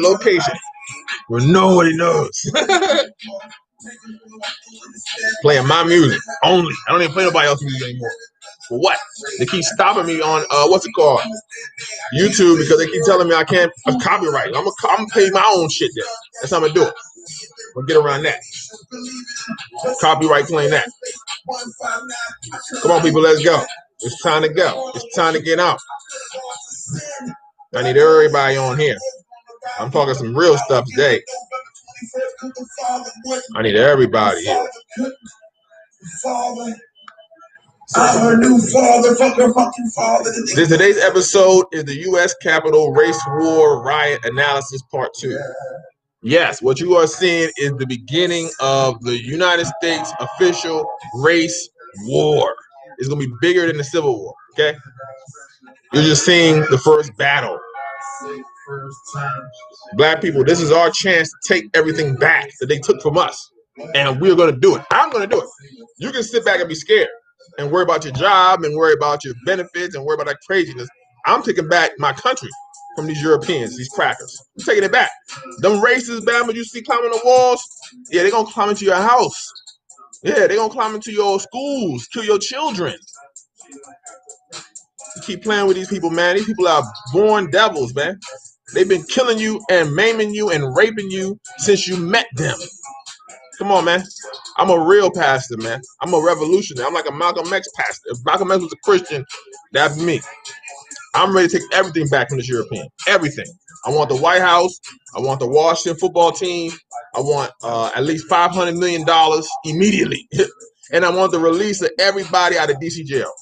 location where nobody knows. Playing my music only. I don't even play nobody else's music anymore. For what? They keep stopping me on what's it called? YouTube, because they keep telling me I can't copyright. I'm gonna pay my own shit there. That's how I'm gonna do it. We'll get around that. Copyright playing that. Come on, people, let's go. It's time to go. It's time to get out. I need everybody on here. I'm talking some real stuff today. I need everybody here. Today's episode is the U.S. Capitol Race War Riot Analysis Part 2. Yes, what you are seeing is the beginning of the United States official race war. It's going to be bigger than the Civil War, okay? You're just seeing the first battle. Black people, this is our chance to take everything back that they took from us. And we're going to do it. I'm going to do it. You can sit back and be scared and worry about your job and worry about your benefits and worry about that craziness. I'm taking back my country from these Europeans, these crackers. I'm taking it back. Them racists, Bama, you see climbing the walls, yeah, they're going to climb into your house. Yeah, they're going to climb into your schools, kill your children. You keep playing with these people, man. These people are born devils, man. They've been killing you and maiming you and raping you since you met them. Come on, man. I'm a real pastor, man. I'm a revolutionary. I'm like a Malcolm X pastor. If Malcolm X was a Christian, that'd be me. I'm ready to take everything back from this European. Everything. I want the White House. I want the Washington football team. I want at least $500 million immediately. And I want the release of everybody out of D.C. jail.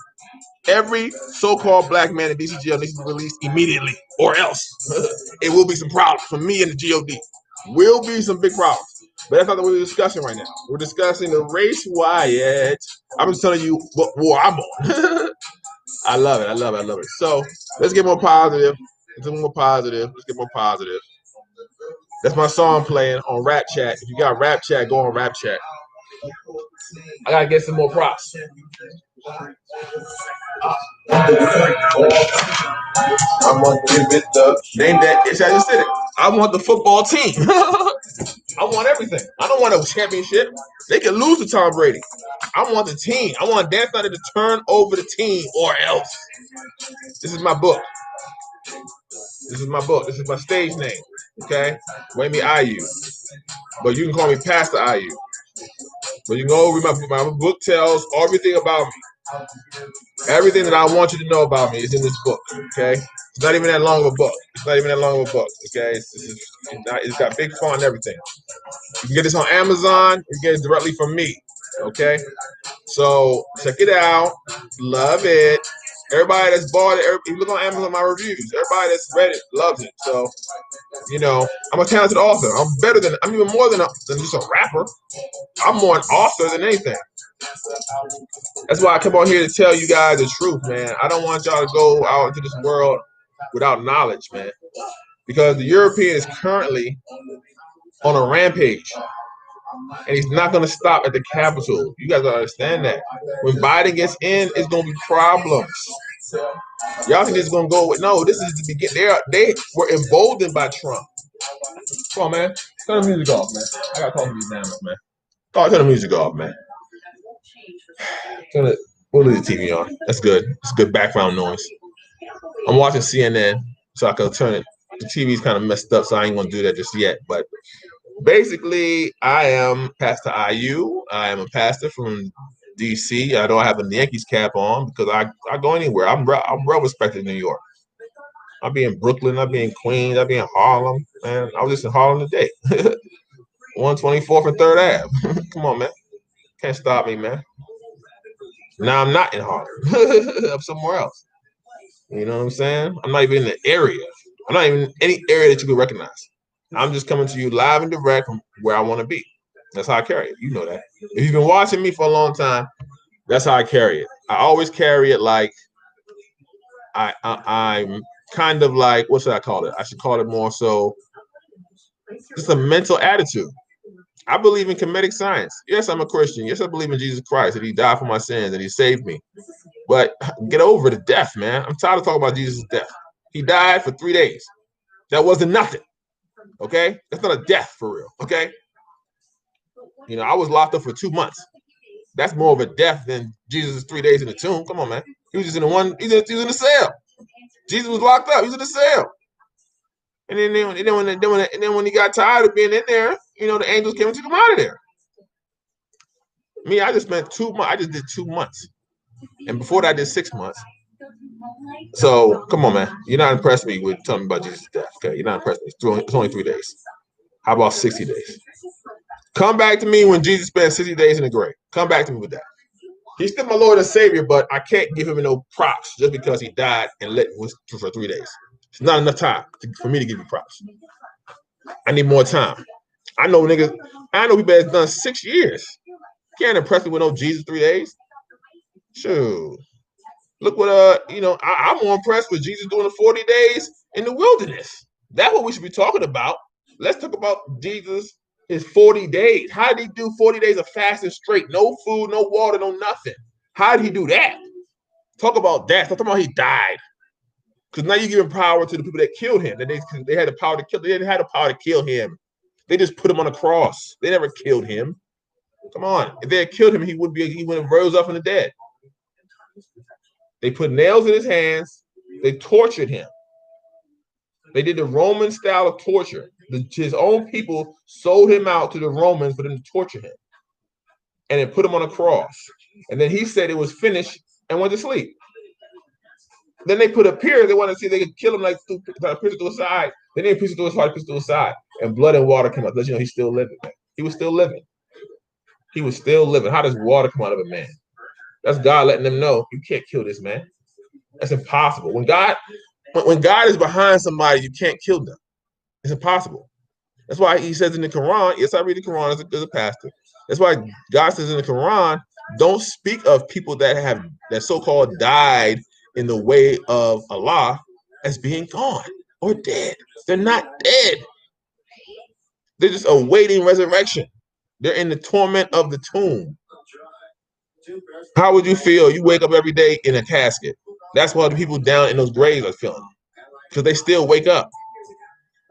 Every so-called black man in D.C. jail needs to be released immediately, or else it will be some problems for me and the GOD. Will be some big problems. But that's not what we're discussing right now. We're discussing the race riot. I'm just telling you what war I'm on. I love it. I love it. I love it. So let's get more positive. Let's get more positive. Let's get more positive. That's my song playing on Rap Chat. If you got Rap Chat, go on Rap Chat. I gotta get some more props. I'm gonna give it the name that I just did it. I want the football team. I want everything. I don't want a championship. They can lose to Tom Brady. I want the team. I want Dan Snyder to turn over the team or else. This is my book. This is my book. This is my stage name. Okay? Wait me AYU. But you can call me PastorAYU. But you can go over my book tells everything about me. Everything that I want you to know about me is in this book. Okay? It's not even that long of a book. It's not even that long of a book. Okay? It's got big font and everything. You can get this on Amazon. You can get it directly from me. Okay? So check it out. Love it. Everybody that's bought it, if you look on Amazon, my reviews, everybody that's read it loves it. So, you know, I'm a talented author. I'm even more than just a rapper. I'm more an author than anything. That's why I come on here to tell you guys the truth, man. I don't want y'all to go out into this world without knowledge, man. Because the European is currently on a rampage. And he's not going to stop at the Capitol. You guys gotta understand that. When Biden gets in, it's going to be problems. Y'all think it's going to go with, no, this is the beginning. They were emboldened by Trump. Come on, man. Turn the music off, man. I got to talk to these animals, man. Oh, turn the music off, man. We'll leave the TV on. That's good. It's good background noise. I'm watching CNN, so I can turn it. The TV's kind of messed up, so I ain't going to do that just yet. But basically, I am Pastor AYU. I am a pastor from D.C. I don't have a Yankees cap on because I go anywhere. I'm well respected in New York. I'll be in Brooklyn. I'll be in Queens. I'll be in Harlem. Man, I was just in Harlem today. 124th and 3rd Ave. Come on, man. Can't stop me, man. Now I'm not in Harlem. I'm somewhere else. You know what I'm saying? I'm not even in the area. I'm not even in any area that you can recognize. I'm just coming to you live and direct from where I want to be. That's how I carry it. You know that. If you've been watching me for a long time, that's how I carry it. I always carry it like I'm kind of like, what should I call it? I should call it more so just a mental attitude. I believe in comedic science. Yes, I'm a Christian. Yes, I believe in Jesus Christ, that he died for my sins and he saved me. But get over the death, man. I'm tired of talking about Jesus' death. He died for 3 days. That wasn't nothing. Okay? That's not a death for real. Okay? You know, I was locked up for 2 months. That's more of a death than Jesus' 3 days in the tomb. Come on, man. He was just in the one, he was in the cell. Jesus was locked up. He was in the cell. And then when he got tired of being in there, you know, the angels came and took him out of there. Me, I just spent 2 months. I just did 2 months. And before that, I did 6 months. So come on, man. You're not impressed me with telling me about Jesus' death. Okay, you're not impressed me. It's only 3 days. How about 60 days? Come back to me when Jesus spent 60 days in the grave. Come back to me with that. He's still my Lord and Savior, but I can't give him no props just because he died and was for 3 days. It's not enough time for me to give you props. I need more time. I know niggas. I know people that's done 6 years. Can't impress me with no Jesus 3 days. Shoot. Look what I'm more impressed with Jesus doing the 40 days in the wilderness. That's what we should be talking about. Let's talk about Jesus, his 40 days. How did he do 40 days of fasting straight? No food, no water, no nothing. How did he do that? Talk about that. Talk about he died. Because now you're giving power to the people that killed him. That they had the power to kill. They didn't have the power to kill him. They just put him on a cross. They never killed him. Come on. If they had killed him, he would have rose up from the dead. They put nails in his hands. They tortured him. They did the Roman style of torture. His own people sold him out to the Romans for them to torture him. And then put him on a cross. And then he said it was finished and went to sleep. Then they put a pier. They wanted to see if they could kill him like pierce it to the side. They didn't pierce it to his heart, pierce it to the side. And blood and water came out. Let you know he's still living, man. He was still living. He was still living. How does water come out of a man? That's God letting them know you can't kill this man. That's impossible. When God is behind somebody, you can't kill them. It's impossible. That's why he says in the Quran, yes, I read the Quran as a pastor. That's why God says in the Quran, don't speak of people that so-called died in the way of Allah as being gone or dead. They're not dead. They're just awaiting resurrection. They're in the torment of the tomb. How would you feel? You wake up every day in a casket. That's why the people down in those graves are feeling. Because they still wake up.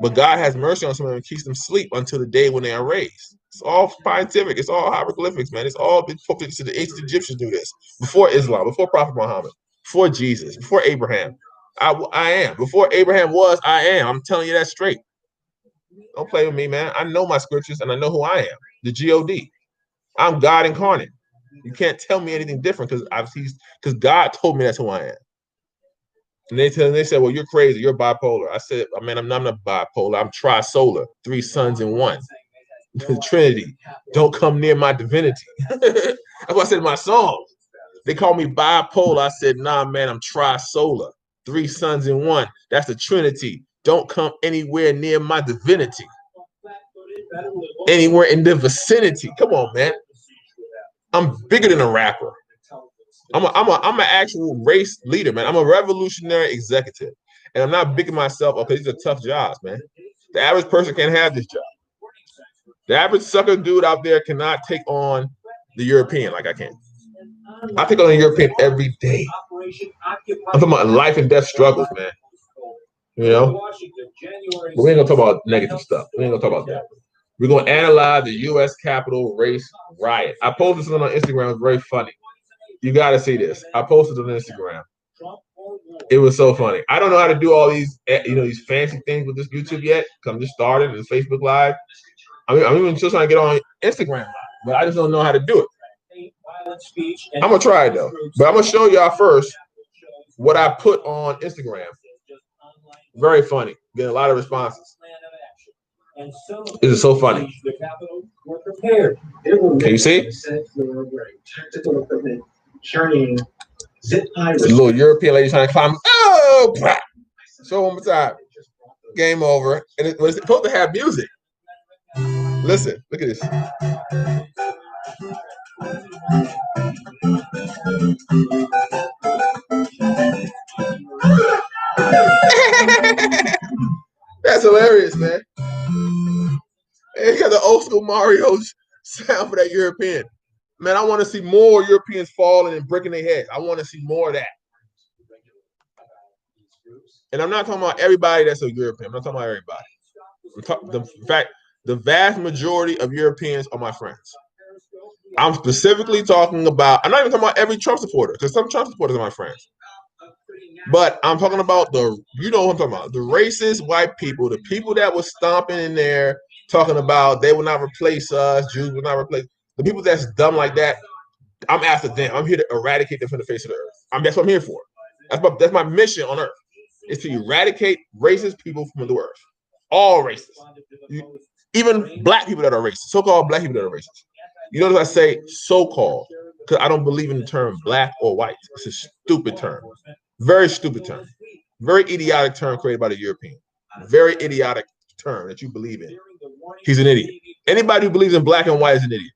But God has mercy on some of them and keeps them asleep until the day when they are raised. It's all scientific. It's all hieroglyphics, man. It's all before the ancient Egyptians do this. Before Islam, before Prophet Muhammad, before Jesus, before Abraham. I am. Before Abraham was, I am. I'm telling you that straight. Don't play with me, man. I know my scriptures and I know who I am. The G-O-D. I'm God incarnate. You can't tell me anything different because God told me that's who I am. And they said, well, you're crazy. You're bipolar. I said, man, I'm not bipolar. I'm trisolar. 3 sons in one. The Trinity. Don't come near my divinity. That's what I said in my song. They call me bipolar. I said, nah, man, I'm trisolar. 3 sons in one. That's the Trinity. Don't come anywhere near my divinity. Anywhere in the vicinity. Come on, man. I'm bigger than a rapper. I'm an actual race leader, man. I'm a revolutionary executive. And I'm not bigging myself up because these are tough jobs, man. The average person can't have this job. The average sucker dude out there cannot take on the European like I can. I take on the European every day. I'm talking about life and death struggles, man. You know? But we ain't gonna talk about negative stuff. We ain't gonna talk about that. We're gonna analyze the U.S. Capitol race riot. I posted something on Instagram. It's very funny. You got to see this. I posted it on Instagram. It was so funny. I don't know how to do all these, these fancy things with this YouTube yet. Because I'm just started. It's Facebook Live. I'm even still trying to get on Instagram, but I just don't know how to do it. I'm gonna try it though. But I'm gonna show y'all first what I put on Instagram. Very funny. Getting a lot of responses. This is so funny. Can you see? The little European lady trying to climb. Oh, crap. So one more time. Game over. And it was supposed to have music. Listen, look at this. That's hilarious, man. It got the old school Mario sound for that European. Man, I want to see more Europeans falling and breaking their heads. I want to see more of that. And I'm not talking about everybody that's a European. I'm not talking about everybody. In fact, the vast majority of Europeans are my friends. I'm specifically talking about, I'm not even talking about every Trump supporter, because some Trump supporters are my friends. But I'm talking about you know what I'm talking about, the racist white people, the people that was stomping in there talking about they will not replace us, Jews will not replace, the people that's dumb like that, I'm after them. I'm here to eradicate them from the face of the earth. That's what I'm here for. That's my mission on earth, is to eradicate racist people from the earth. All races. Even black people that are racist, so-called black people that are racist. You notice I say so-called, because I don't believe in the term black or white. It's a stupid term. Very stupid term. Very idiotic term created by the European. Very idiotic term that you believe in. He's an idiot. Anybody who believes in black and white is an idiot.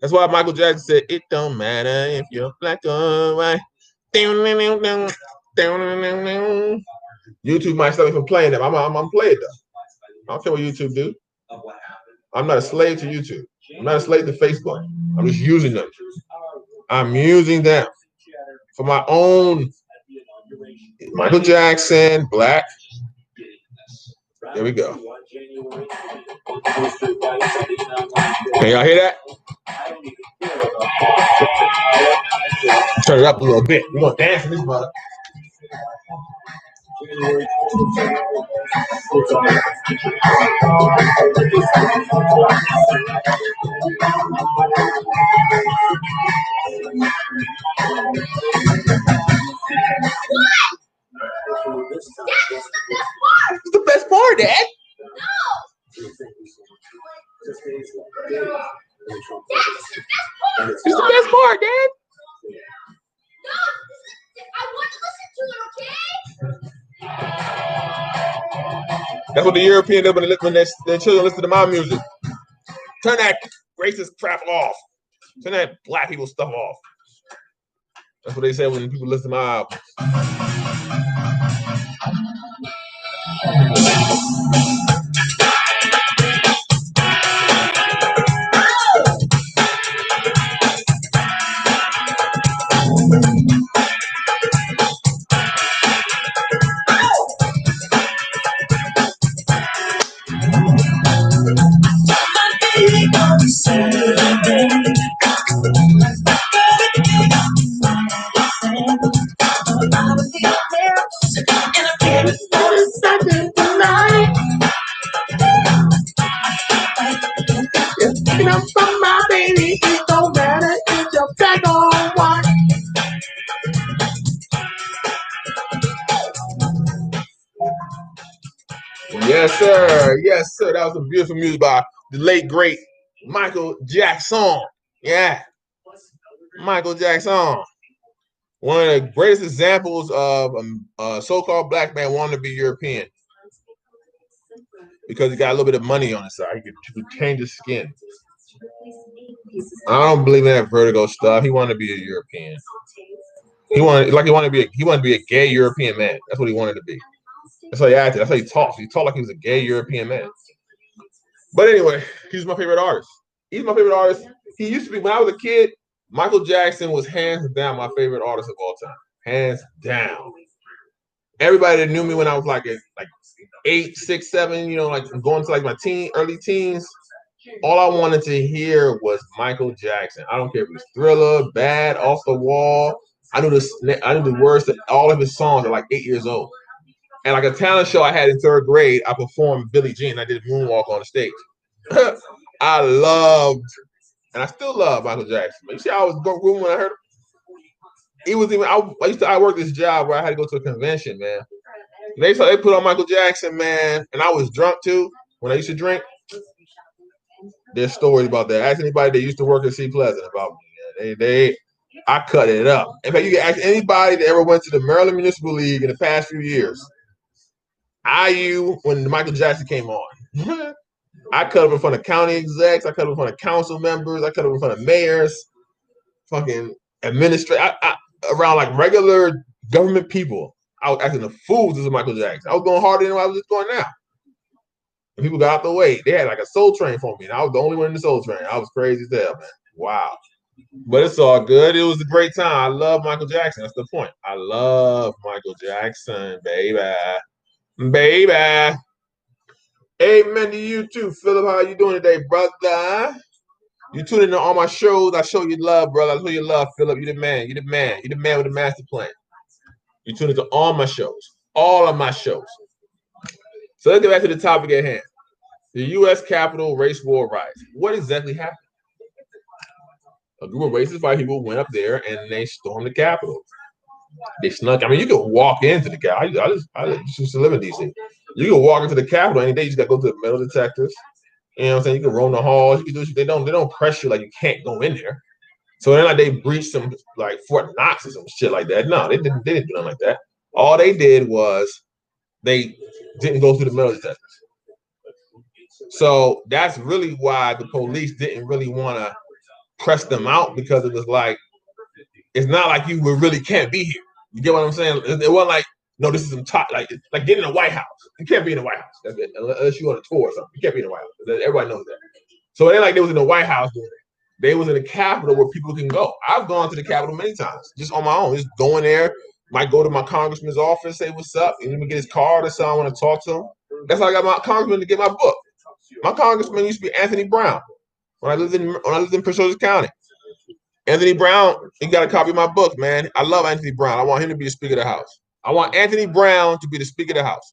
That's why Michael Jackson said, "It don't matter if you're black or white." YouTube might stop me from playing them. I'm playing them. I don't care what YouTube do. I'm not a slave to YouTube. I'm not a slave to Facebook. I'm just using them. I'm using them for my own. Michael Jackson, black. There we go. Can y'all hear that? Turn it up a little bit. We're gonna dance in this mother. It's the best part, Dad. It's the best part, Dad. I want to listen to it, okay? That's what the European do when their children listen to my music. Turn that racist crap off. Turn that black people stuff off. That's what they say when people listen to my album. From my baby, it don't matter if you're black or white. Yes, sir. Yes, sir. That was some beautiful music by the late great Michael Jackson. Yeah, Michael Jackson. One of the greatest examples of a so-called black man wanting to be European because he got a little bit of money on his side. He could change his skin. I don't believe in that vertigo stuff. He wanted to be a European. He wanted to be a gay European man. That's what he wanted to be. That's how he acted. That's how he talked. He talked like he was a gay European man. But anyway, he's my favorite artist. He's my favorite artist. He used to be, when I was a kid, Michael Jackson was hands down my favorite artist of all time. Hands down. Everybody that knew me when I was like 8, 6, 7, like going to like my early teens, all I wanted to hear was Michael Jackson. I don't care if it was Thriller, Bad, Off the Wall. I knew the words to all of his songs at like 8 years old. And like a talent show I had in 3rd grade, I performed Billie Jean. I did a moonwalk on the stage. I loved, and I still love Michael Jackson. But you see, I was going when I heard him. He was even. I worked this job where I had to go to a convention, man. They put on Michael Jackson, man, and I was drunk too when I used to drink. There's stories about that. Ask anybody that used to work at Sea Pleasant about me. I cut it up. In fact, you can ask anybody that ever went to the Maryland Municipal League in the past few years. AYU, when Michael Jackson came on, I cut up in front of county execs. I cut up in front of council members. I cut up in front of mayors, fucking administrators, around like regular government people. I was acting a fool to Michael Jackson. I was going harder than I was just going now. And people got out the way. They had like a soul train for me. And I was the only one in the soul train. I was crazy as hell, man. Wow. But it's all good. It was a great time. I love Michael Jackson. That's the point. I love Michael Jackson, baby. Baby. Amen to you too, Philip. How you doing today, brother? You tune into all my shows. I show you love, brother. I show you love, Philip. You the man. You the man. You the man with the master plan. You tune into all my shows. All of my shows. So let's get back to the topic at hand. The U.S. Capitol race war riots. What exactly happened? A group of racist white people went up there and they stormed the Capitol. They snuck. I mean, you can walk into the Capitol. I used to live in D.C. You can walk into the Capitol any day. You just got to go to the metal detectors. You know what I'm saying? You can roam the halls. You can do. They don't press you like you can't go in there. So they're like they breached some like Fort Knox or some shit like that. No, they didn't do nothing like that. All they did was they didn't go through the metal detectors. So that's really why the police didn't really want to press them out, because it was like, it's not like you really can't be here. You get what I'm saying? It wasn't like, no, this is some top, like getting in the White House. You can't be in the White House. That's it. Unless you're on a tour or something. You can't be in the White House. Everybody knows that. So it ain't like they was in the White House doing it. They was in the Capitol where people can go. I've gone to the Capitol many times, just on my own. Just going there. Might go to my congressman's office, say what's up, and let me get his card or something. I want to talk to him. That's how I got my congressman to get my book. My congressman used to be Anthony Brown when I lived in Prince George's County. Anthony Brown, he got a copy of my book, man. I love Anthony Brown. I want him to be the Speaker of the House. I want Anthony Brown to be the Speaker of the House.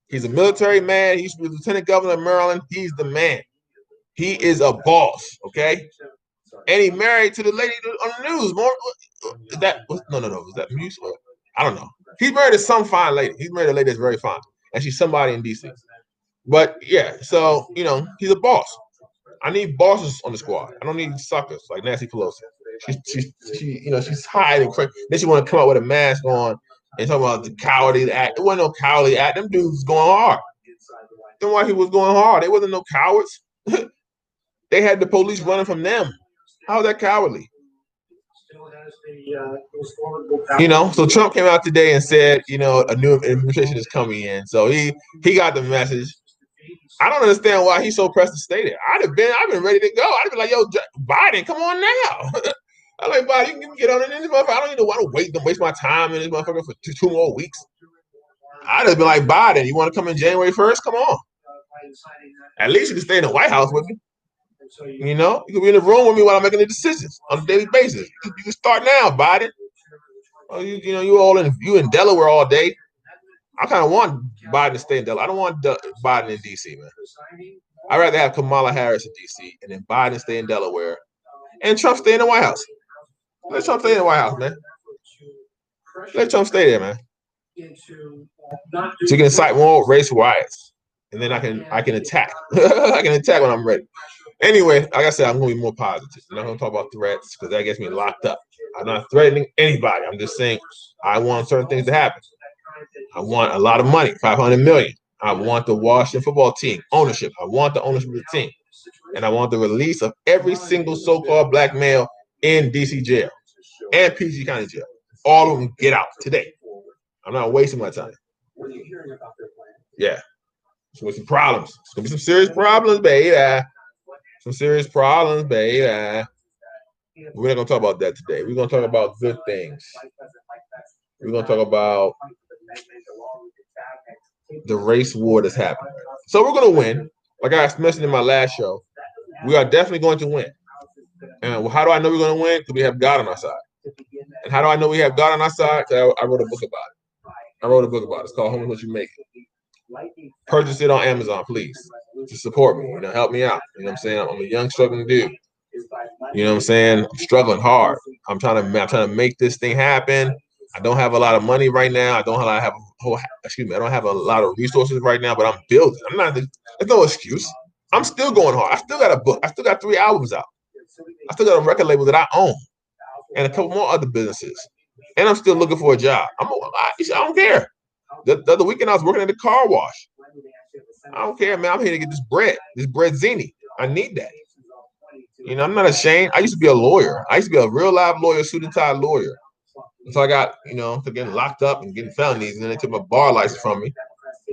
He's a military man. He used to be Lieutenant Governor of Maryland. He's the man. He is a boss, okay? And he married to the lady on the news. No. Is that music? I don't know. He's married to some fine lady. He's married to a lady that's very fine. And she's somebody in D.C. But yeah, so, he's a boss. I need bosses on the squad. I don't need suckers like Nancy Pelosi. She's hiding. Then she want to come out with a mask on and talk about the cowardly act. It wasn't no cowardly act. Them dudes going hard. Them white people was going hard. They wasn't no cowards. They had the police running from them. How is that cowardly? So Trump came out today and said, a new administration is coming in. So he got the message. I don't understand why he's so pressed to stay there. I've been ready to go. I'd be like, yo, Biden, come on now. I'm like, Biden, you can get on in this motherfucker. I don't even want to waste my time in this motherfucker for two more weeks. I'd have been like, Biden, you want to come in January 1st? Come on. At least you can stay in the White House with me. You can be in the room with me while I'm making the decisions on a daily basis. You can start now, Biden. You in Delaware all day. I kind of want Biden to stay in Delaware. I don't want Biden in D.C., man. I'd rather have Kamala Harris in D.C. and then Biden stay in Delaware and Trump stay in the White House. Let Trump stay in the White House, man. Let Trump stay there, man. So you can incite more race riots, and then I can attack. I can attack when I'm ready. Anyway, like I said, I'm going to be more positive. I'm not going to talk about threats because that gets me locked up. I'm not threatening anybody. I'm just saying I want certain things to happen. I want a lot of money, $500 million. I want the Washington football team ownership. I want the ownership of the team. And I want the release of every single so-called black male in D.C. jail and PG County jail. All of them get out today. I'm not wasting my time. Yeah. It's going to be some problems. It's going to be some serious problems, baby. Some serious problems, baby. We're not going to talk about that today. We're going to talk about good things. We're going to talk about the race war that's happening. So we're going to win. Like I mentioned in my last show, we are definitely going to win. And how do I know we're going to win? Because we have God on our side. And how do I know we have God on our side? Because I wrote a book about it. It's called Home is What You Make It. Purchase it on Amazon, please. To support me. Help me out. You know what I'm saying? I'm a young, struggling dude. You know what I'm saying? I'm struggling hard. I'm trying to make this thing happen. I don't have a lot of money right now. I don't have a lot of resources right now, but I'm building. There's no excuse. I'm still going hard. I still got a book. I still got 3 albums out. I still got a record label that I own and a couple more other businesses. And I'm still looking for a job. I don't care. The other weekend I was working at the car wash. I don't care, man. I'm here to get this bread zini. I need that. I'm not ashamed. I used to be a lawyer. I used to be a real live lawyer, suit and tie lawyer. So I got, to getting locked up and getting felonies, and then they took my bar license from me.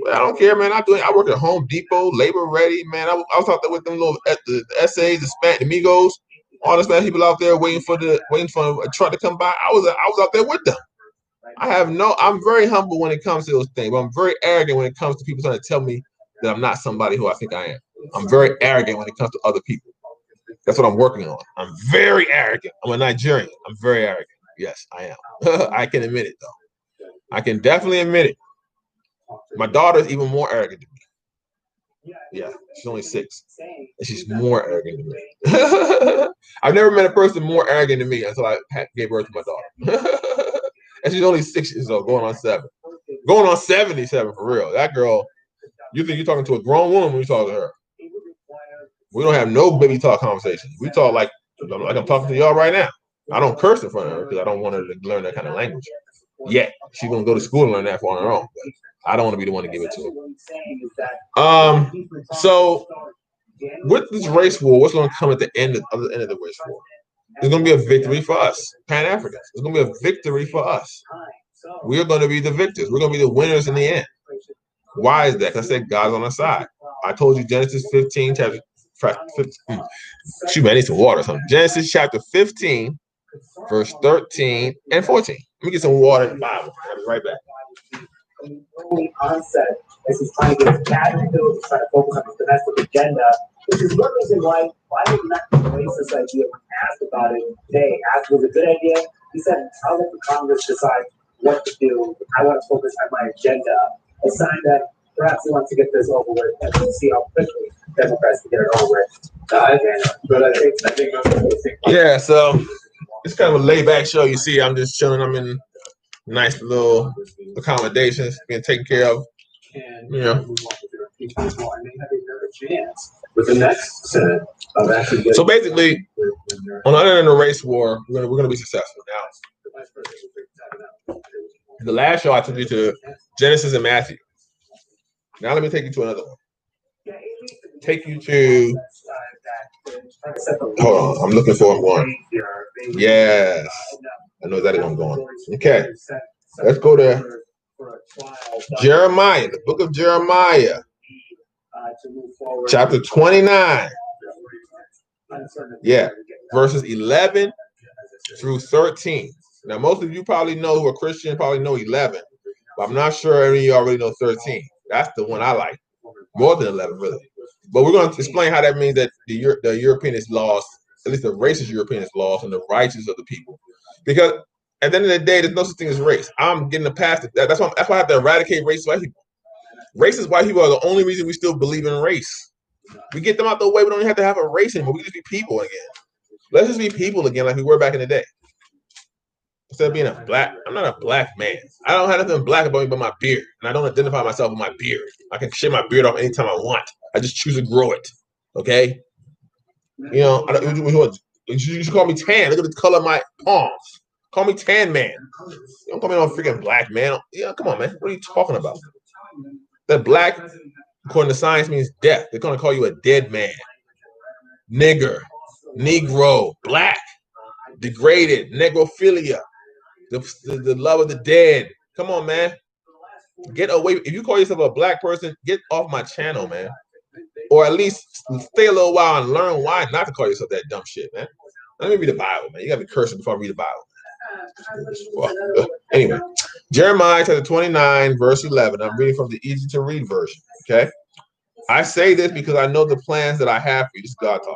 But I don't care, man. I work at Home Depot, Labor Ready, man. I was out there with them little the essays, the Spanish amigos, all the Spanish people out there waiting for a truck to come by. I was out there with them. I'm very humble when it comes to those things, but I'm very arrogant when it comes to people trying to tell me that I'm not somebody who I think I am. I'm very arrogant when it comes to other people. That's what I'm working on. I'm very arrogant. I'm a Nigerian. I'm very arrogant. Yes, I am. I can admit it, though. I can definitely admit it. My daughter is even more arrogant than me. Yeah, she's only 6. And she's more arrogant than me. I've never met a person more arrogant than me until I gave birth to my daughter. And she's only 6 years old, going on 7. Going on 77 for real. That girl, you think you're talking to a grown woman when you talk to her. We don't have no baby talk conversations. We talk like I'm talking to y'all right now. I don't curse in front of her because I don't want her to learn that kind of language. Yet she's gonna go to school and learn that on her own. But I don't want to be the one to give it to her. So with this race war, what's gonna come at the end of the race war? There's gonna be a victory for us, Pan-Africans. There's gonna be a victory for us. We're gonna be the victors. We're gonna be the winners in the end. Why is that? Because I said God's on our side. I told you Genesis 15, chapter 15. Shoot, man, I need some water or something. Genesis chapter 15, verse 13 and 14. Let me get some water in the Bible. I'll be right back. Early onset, as he's trying to get his dad to do, he's trying to focus on his domestic agenda, which is one reason why did not embrace this idea when asked about it today. Asked was a good idea. He said, I'll let the Congress decide what to do. I want to focus on my agenda. A sign that perhaps he wants to get this over with and we'll see how quickly Democrats can get it over with. But I think yeah, so it's kind of a laid back show. You see, I'm just chilling. I'm in nice little accommodations, being taken care of. You know. With the next Senate of actually so basically, on the other end of the race war, we're gonna be successful. Now, in the last show I took you to Genesis and Matthew. Now let me take you to another one. Take you to. Hold on, I'm looking for one. Yes, I know exactly where I'm going. Okay, let's go to Jeremiah, the book of Jeremiah, chapter 29. Yeah, verses 11 through 13. Now, most of you probably know who are Christian, probably know 11, but I'm not sure any of you already know 13. That's the one I like, more than 11, really. But we're going to explain how that means that the European is lost, at least the racist European is lost, and the righteous of the people. Because at the end of the day, there's no such thing as race. I'm getting past it. That's why I have to eradicate racist white people. Racist white people are the only reason we still believe in race. We get them out the way. We don't even have to have a race anymore. We just be people again. Let's just be people again like we were back in the day. Instead of being a black, I'm not a black man. I don't have nothing black about me but my beard. And I don't identify myself with my beard. I can shave my beard off anytime I want. I just choose to grow it. Okay? You know, you should call me tan. Look at the color of my palms. Call me tan man. You don't call me no freaking black man. Yeah, come on, man. What are you talking about? That black, according to science, means death. They're going to call you a dead man. Nigger. Negro. Black. Degraded. Negrophilia. The love of the dead. Come on, man. Get away. If you call yourself a black person, get off my channel, man. Or at least stay a little while and learn why not to call yourself that dumb shit, man. Let me read the Bible, man. You got to be cursing before I read the Bible. Anyway, Jeremiah chapter 29, verse 11. I'm reading from the easy to read version. Okay. I say this because I know the plans that I have for you. This is God talking.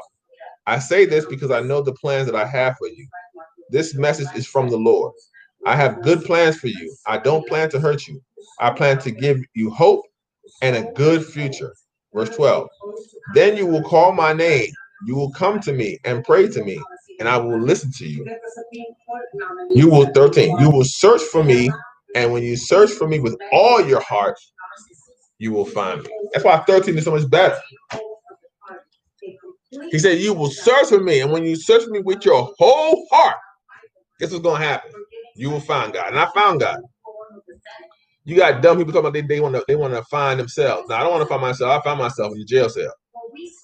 I say this because I know the plans that I have for you. This message is from the Lord. I have good plans for you. I don't plan to hurt you. I plan to give you hope and a good future. Verse 12. Then you will call my name. You will come to me and pray to me, and I will listen to you. 13. You will search for me, and when you search for me with all your heart, you will find me. That's why 13 is so much better. He said, you will search for me, and when you search for me with your whole heart, guess what's going to happen? You will find God. And I found God. You got dumb people talking about they want to find themselves. Now, I don't want to find myself. I found myself in the jail cell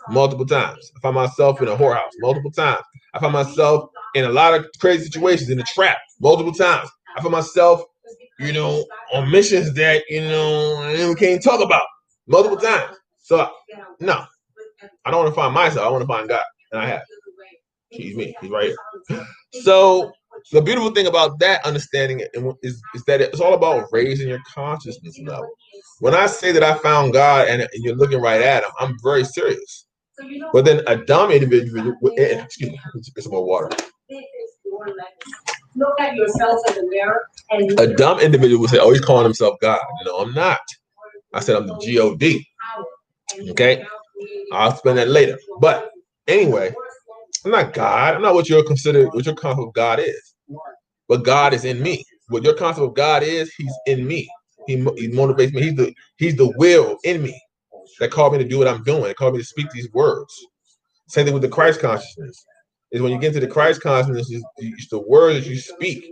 multiple times. I found myself in a whorehouse multiple times. I found myself in a lot of crazy situations in a trap multiple times. I found myself, on missions that, we can't talk about multiple times. So, no, I don't want to find myself. I want to find God. And I have. He's me. He's right here. So, The beautiful thing about that understanding is that it's all about raising your consciousness level. When I say that I found God and you're looking right at him, I'm very serious. But then a dumb individual, excuse me, get some more water. Look at yourself in the mirror. And a dumb individual will say, "Oh, he's calling himself God." No, I'm not. I said I'm the God. Okay, I'll explain that later. But anyway, I'm not God. I'm not what your concept of God is. But God is in me. What your concept of God is, he's in me. He motivates me. He's the will in me that called me to do what I'm doing. It called me to speak these words. Same thing with the Christ consciousness. Is when you get into the Christ consciousness, it's the words that you speak.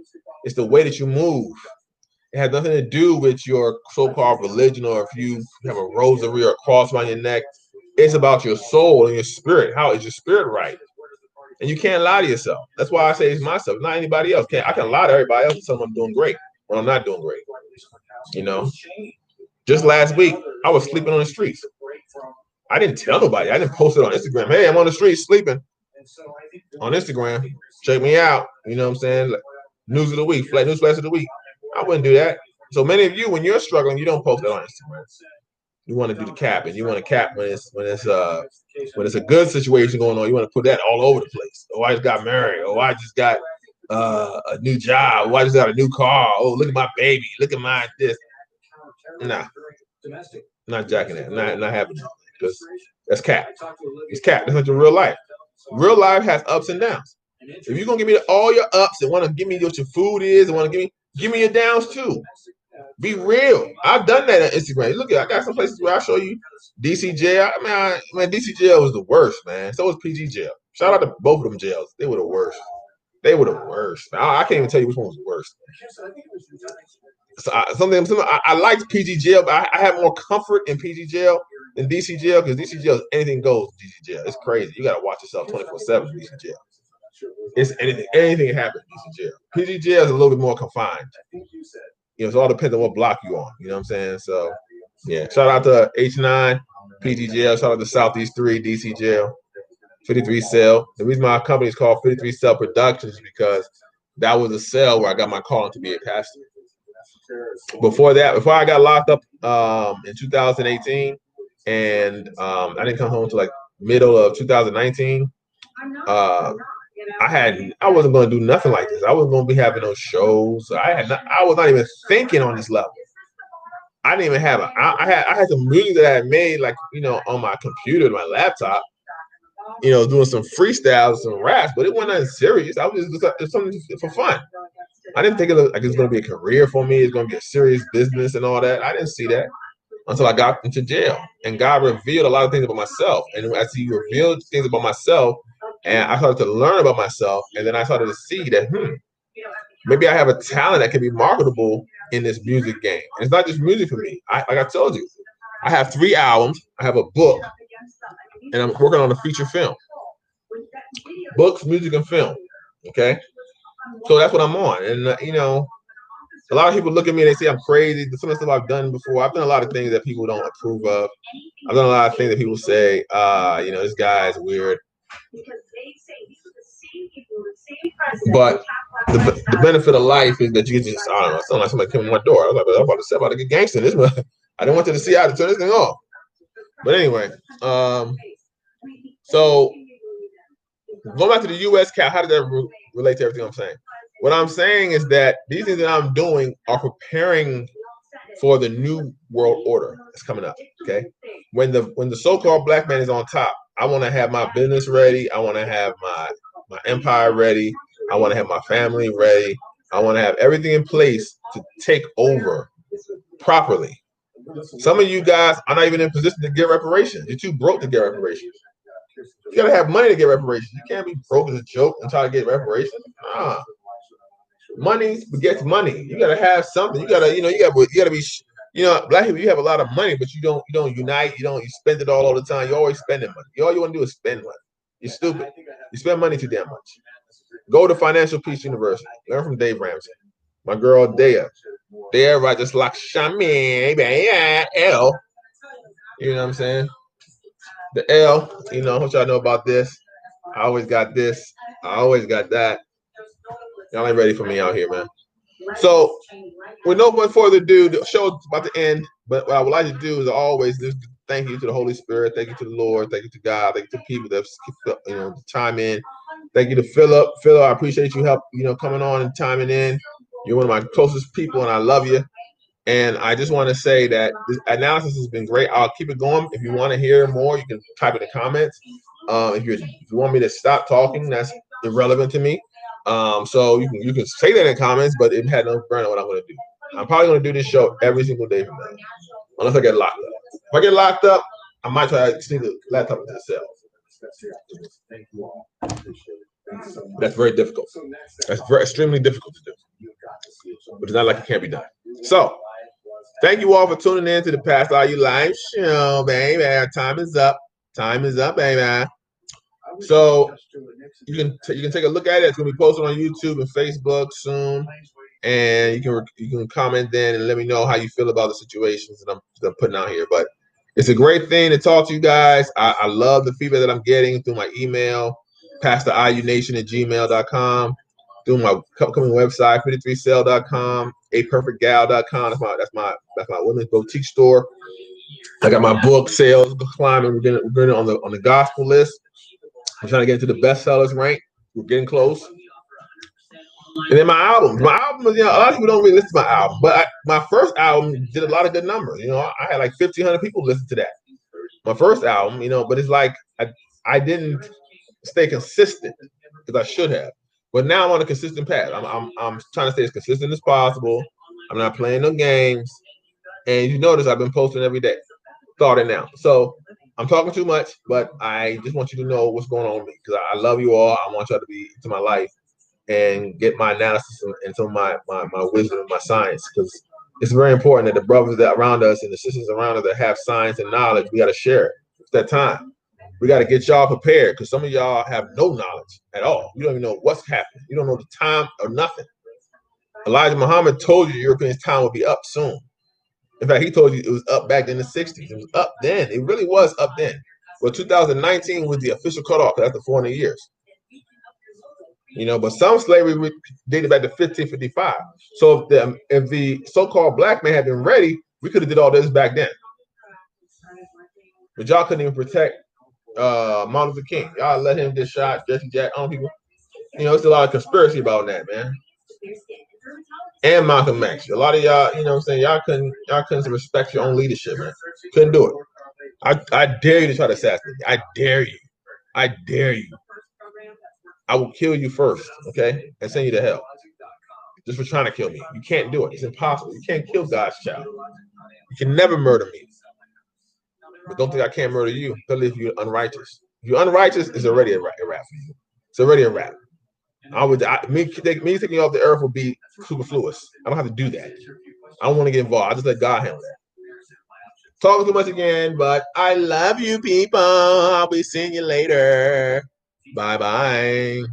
It's the way that you move. It has nothing to do with your so-called religion or if you have a rosary or a cross around your neck. It's about your soul and your spirit. How is your spirit right? And you can't lie to yourself. That's why I say it's myself, not anybody else. I can lie to everybody else and tell them I'm doing great when I'm not doing great. You know, just last week, I was sleeping on the streets. I didn't tell nobody. I didn't post it on Instagram. Hey, I'm on the street sleeping on Instagram. Check me out. You know what I'm saying? Like, news of the week, news flash of the week. I wouldn't do that. So many of you, when you're struggling, you don't post it on Instagram. You want to do the capping. You want to cap when it's a good situation going on. You want to put that all over the place. Oh, I just got married. Oh, I just got a new job. Oh, I just got a new car. Oh, look at my baby. Look at my this. Nah, not jacking that. Not happening because that's cap. It's cap. That's not your real life. Real life has ups and downs. If you're gonna give me all your ups and want to give me what your food is and want to give me your downs too. Be real. I've done that on Instagram. Look at, I got some places where I show you DC jail. Man, DC jail was the worst, man. So was PG jail. Shout out to both of them jails. They were the worst. They were the worst. I can't even tell you which one was the worst. So I liked PG jail, but I have more comfort in PG jail than DC jail because DC jail is anything goes. DC jail, it's crazy. You gotta watch yourself 24/7 in DC jail. It's anything can happen in DC jail. PG jail is a little bit more confined. You know, so it all depends on what block you on. You know what I'm saying? So, yeah. Shout out to H9, PG jail. Shout out to Southeast 3, DC jail, 53 cell. The reason my company is called 53 Cell Productions is because that was a cell where I got my calling to be a pastor. Before I got locked up in 2018, and I didn't come home until like middle of 2019. I wasn't going to do nothing like this. I wasn't going to be having those shows. I was not even thinking on this level. I didn't even have I had some music that I had made, like, you know, on my computer, my laptop, you know, doing some freestyles, some raps, but it wasn't nothing serious. I was just something for fun. I didn't think it was going to be a career for me. It's going to be a serious business and all that. I didn't see that until I got into jail, and God revealed a lot of things about myself. And as He revealed things about myself, and I started to learn about myself, and then I started to see that maybe I have a talent that can be marketable in this music game. And it's not just music for me. Like I told you, I have 3 albums, I have a book, and I'm working on a feature film. Books, music, and film. Okay, so that's what I'm on. And you know, a lot of people look at me and they say I'm crazy. Some of the stuff I've done before, I've done a lot of things that people don't approve of. I've done a lot of things that people say, you know, this guy is weird. But the benefit of life is that you just, I don't know, it sounded like somebody came to my door. I was like, I'm about to get gangster. I didn't want you to see how to turn this thing off. But anyway, so going back to the U.S. cap, how does that relate to everything I'm saying? What I'm saying is that these things that I'm doing are preparing for the new world order that's coming up. Okay, when the so-called black man is on top, I want to have my business ready. I want to have my empire ready. I want to have my family ready. I want to have everything in place to take over properly. Some of you guys are not even in position to get reparations. You're too broke to get reparations. You gotta have money to get reparations. You can't be broke as a joke and try to get reparations. Money begets money. You gotta have something. You gotta be. You know, black people, you have a lot of money, but you don't unite. You spend it all the time. You're always spending money. All you want to do is spend money. You're stupid. You spend money too damn much. Go to Financial Peace University. Learn from Dave Ramsey. My girl Dea. Dea right just like Shami, L. You know what I'm saying? The L, you know, what y'all know about this? I always got this. I always got that. Y'all ain't ready for me out here, man. So, with no further ado, the show's about to end. But what I would like to do is always just thank you to the Holy Spirit, thank you to the Lord, thank you to God, thank you to people that chime in. Thank you to Philip. Philip, I appreciate you coming on and chiming in. You're one of my closest people, and I love you. And I just want to say that this analysis has been great. I'll keep it going. If you want to hear more, you can type in the comments. If you want me to stop talking, that's irrelevant to me. So you can say that in the comments, but it had no bearing on what I'm going to do. I'm probably going to do this show every single day from now, unless I get locked up. If I get locked up, I might try to sneak the laptop into the cell. That's very difficult. That's extremely difficult to do. But it's not like it can't be done. So, thank you all for tuning in to the PastorAYU live show, baby. Our time is up. Time is up, baby. So you can take a look at it. It's gonna be posted on YouTube and Facebook soon, and you can comment then and let me know how you feel about the situations that I'm putting out here. But it's a great thing to talk to you guys. I love the feedback that I'm getting through my email, PastorAYUNation.Gmail.com, through my upcoming website, 53cell.com, aperfectgal.com. That's my women's boutique store. I got my book sales climbing. We're getting on the gospel list. I'm trying to get into the bestsellers rank. We're getting close. And then my album, a lot of people don't really listen to my album, but my first album did a lot of good numbers. I had like 1,500 people listen to that. My first album, but it's like I didn't stay consistent because I should have. But now I'm on a consistent path. I'm trying to stay as consistent as possible. I'm not playing no games. And you notice I've been posting every day. Starting now. So I'm talking too much, but I just want you to know what's going on with me because I love you all. I want y'all to be into my life and get my analysis and some of my wisdom and my science, because it's very important that the brothers that around us and the sisters around us that have science and knowledge, we got to share it. It's that time. We got to get y'all prepared because some of y'all have no knowledge at all. You don't even know what's happening. You don't know the time or nothing. Elijah Muhammad told you Europeans' time will be up soon. In fact, he told you it was up back in the 60s. It was up then. It really was up then. Well, 2019 was the official cutoff after 400 years. But some slavery dated back to 1555. So if the so-called black man had been ready, we could have did all this back then. But y'all couldn't even protect Martin Luther King. Y'all let him get shot, Jesse Jack, on people. It's a lot of conspiracy about that, man. And Malcolm X. A lot of y'all, y'all couldn't respect your own leadership, man. Couldn't do it. I dare you to try to assassinate me. I dare you. I dare you. I will kill you first, okay? And send you to hell. Just for trying to kill me. You can't do it. It's impossible. You can't kill God's child. You can never murder me. But don't think I can't murder you, especially if you're unrighteous. If you're unrighteous, it's already a rap for you. It's already a rap. Me taking you off the earth will be superfluous. I don't have to do that. I don't want to get involved. I just let God handle that. Talking too much again, but I love you, people. I'll be seeing you later. Bye-bye.